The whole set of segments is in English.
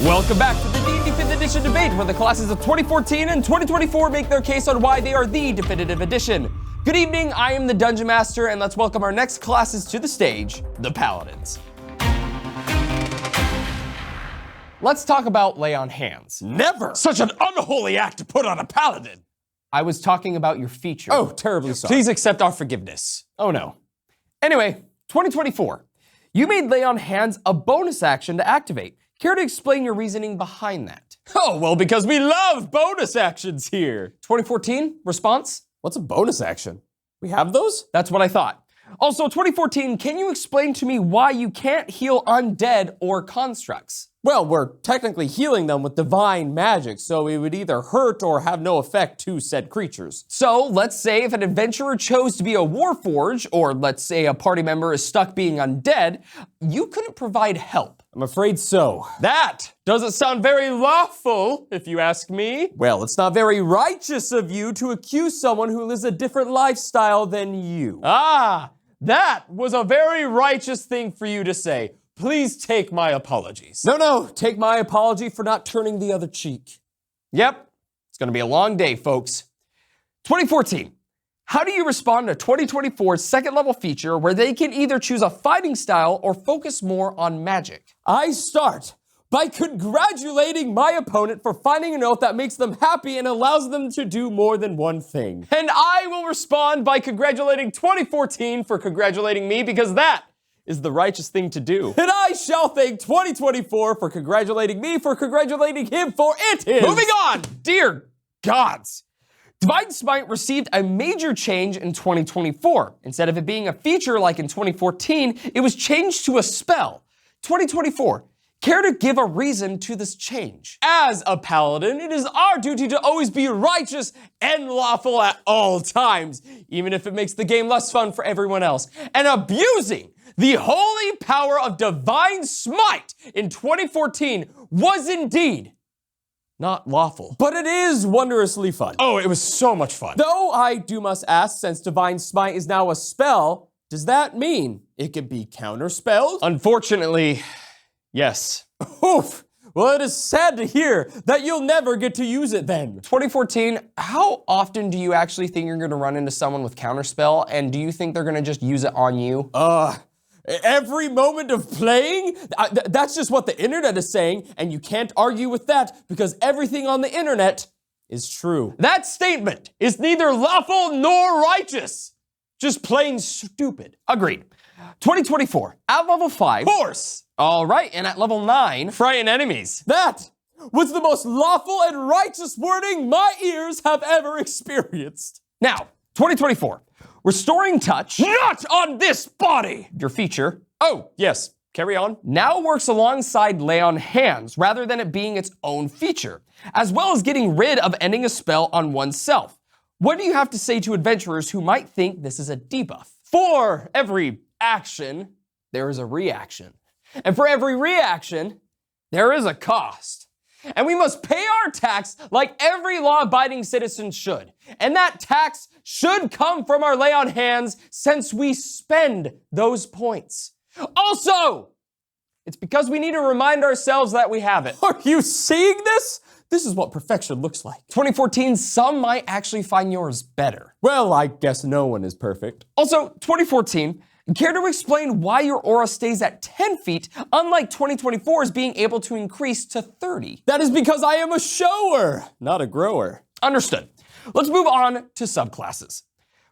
Welcome back to the D&D 5th Edition debate, where the classes of 2014 and 2024 make their case on why they are the definitive edition. Good evening, I am the Dungeon Master, and let's welcome our next classes to the stage, the Paladins. Let's talk about lay on hands. Never! Such an unholy act to put on a paladin! I was talking about your feature. Oh, terribly sorry. Please accept our forgiveness. Oh no. Anyway, 2024. You made lay on hands a bonus action to activate. Care to explain your reasoning behind that? Oh, well, because we love bonus actions here. 2014, response? What's a bonus action? We have those? That's what I thought. Also, 2014, can you explain to me why you can't heal undead or constructs? Well, we're technically healing them with divine magic, so it would either hurt or have no effect to said creatures. So, let's say if an adventurer chose to be a warforged, or let's say a party member is stuck being undead, you couldn't provide help. I'm afraid so. That doesn't sound very lawful, if you ask me. Well, it's not very righteous of you to accuse someone who lives a different lifestyle than you. Ah, that was a very righteous thing for you to say. Please take my apologies. No, take my apology for not turning the other cheek. Yep, it's gonna be a long day, folks. 2014, how do you respond to 2024's second level feature where they can either choose a fighting style or focus more on magic? I start by congratulating my opponent for finding an oath that makes them happy and allows them to do more than one thing. And I will respond by congratulating 2014 for congratulating me, because that is the righteous thing to do. And I shall thank 2024 for congratulating me for congratulating him, for it is. Moving on, dear gods. Divine Smite received a major change in 2024. Instead of it being a feature like in 2014, it was changed to a spell. 2024, care to give a reason to this change? As a paladin, it is our duty to always be righteous and lawful at all times, even if it makes the game less fun for everyone else. And abusing the holy power of Divine Smite in 2014 was indeed not lawful. But it is wondrously fun. Oh, it was so much fun. Though I must ask, since Divine Smite is now a spell, does that mean it can be counterspelled? Unfortunately, yes. Oof. Well, it is sad to hear that you'll never get to use it then. 2014, how often do you actually think you're gonna run into someone with counterspell, and do you think they're gonna just use it on you? Every moment of playing? That's just what the internet is saying, and you can't argue with that because everything on the internet is true. That statement is neither lawful nor righteous. Just plain stupid. Agreed. 2024, at level 5. Horse! All right, and at level 9, frighten enemies. That was the most lawful and righteous wording my ears have ever experienced. Now, 2024, restoring touch. Not on this body! Your feature. Oh, yes, carry on. Now works alongside lay on hands, rather than it being its own feature, as well as getting rid of ending a spell on oneself. What do you have to say to adventurers who might think this is a debuff? For every action, there is a reaction. And for every reaction, there is a cost. And we must pay our tax like every law-abiding citizen should. And that tax should come from our lay on hands, since we spend those points. Also, it's because we need to remind ourselves that we have it. Are you seeing this? This is what perfection looks like. 2014, some might actually find yours better. Well, I guess no one is perfect. Also, 2014, care to explain why your aura stays at 10 feet, unlike 2024's being able to increase to 30? That is because I am a shower, not a grower. Understood. Let's move on to subclasses.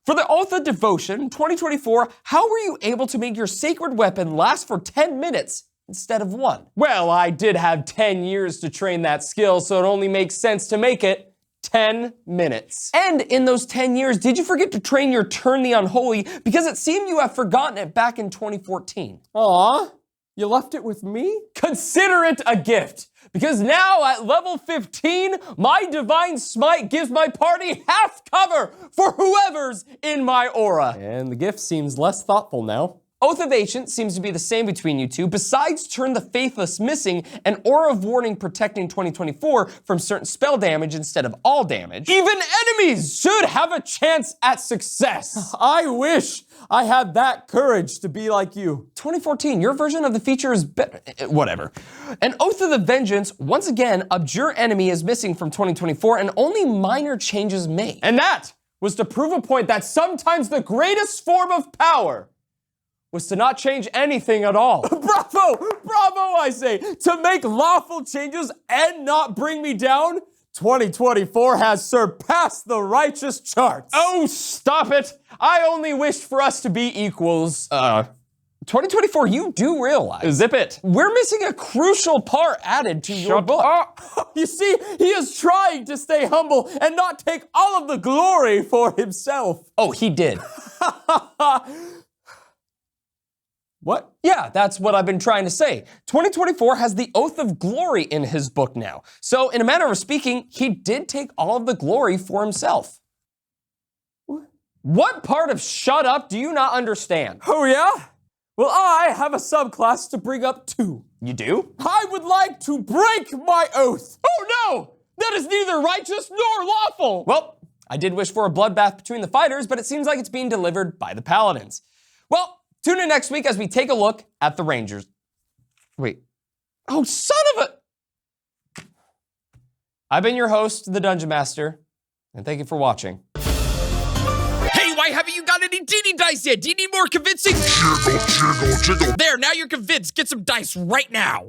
For the Oath of Devotion, 2024, how were you able to make your sacred weapon last for 10 minutes instead of 1? Well, I did have 10 years to train that skill, so it only makes sense to make it 10 minutes. And in those 10 years, did you forget to train your Turn the Unholy? Because it seemed you have forgotten it back in 2014. Aw, you left it with me? Consider it a gift, because now at level 15, my Divine Smite gives my party half cover for whoever's in my aura. And the gift seems less thoughtful now. Oath of Ancient seems to be the same between you two, besides Turn the Faithless missing and Aura of Warning protecting 2024 from certain spell damage instead of all damage. Even enemies should have a chance at success. I wish I had that courage to be like you. 2014, your version of the feature is better. Whatever. And Oath of the Vengeance, once again, Abjure Enemy is missing from 2024 and only minor changes made. And that was to prove a point that sometimes the greatest form of power was to not change anything at all. Bravo! Bravo, I say! To make lawful changes and not bring me down, 2024 has surpassed the righteous charts. Oh, stop it! I only wished for us to be equals. 2024, you do realize. Zip it. We're missing a crucial part added to your book. Up. You see, he is trying to stay humble and not take all of the glory for himself. Oh, he did. What? Yeah, that's what I've been trying to say. 2024 has the Oath of Glory in his book now. So, in a manner of speaking, he did take all of the glory for himself. What part of shut up do you not understand? Oh, yeah? Well, I have a subclass to bring up too. You do? I would like to break my oath. Oh, no! That is neither righteous nor lawful! Well, I did wish for a bloodbath between the fighters, but it seems like it's being delivered by the Paladins. Well, tune in next week as we take a look at the Rangers. Wait. Oh, son of a... I've been your host, the Dungeon Master, and thank you for watching. Hey, why haven't you got any genie dice yet? Do you need more convincing? Jiggle, jiggle, jiggle. There, now you're convinced. Get some dice right now.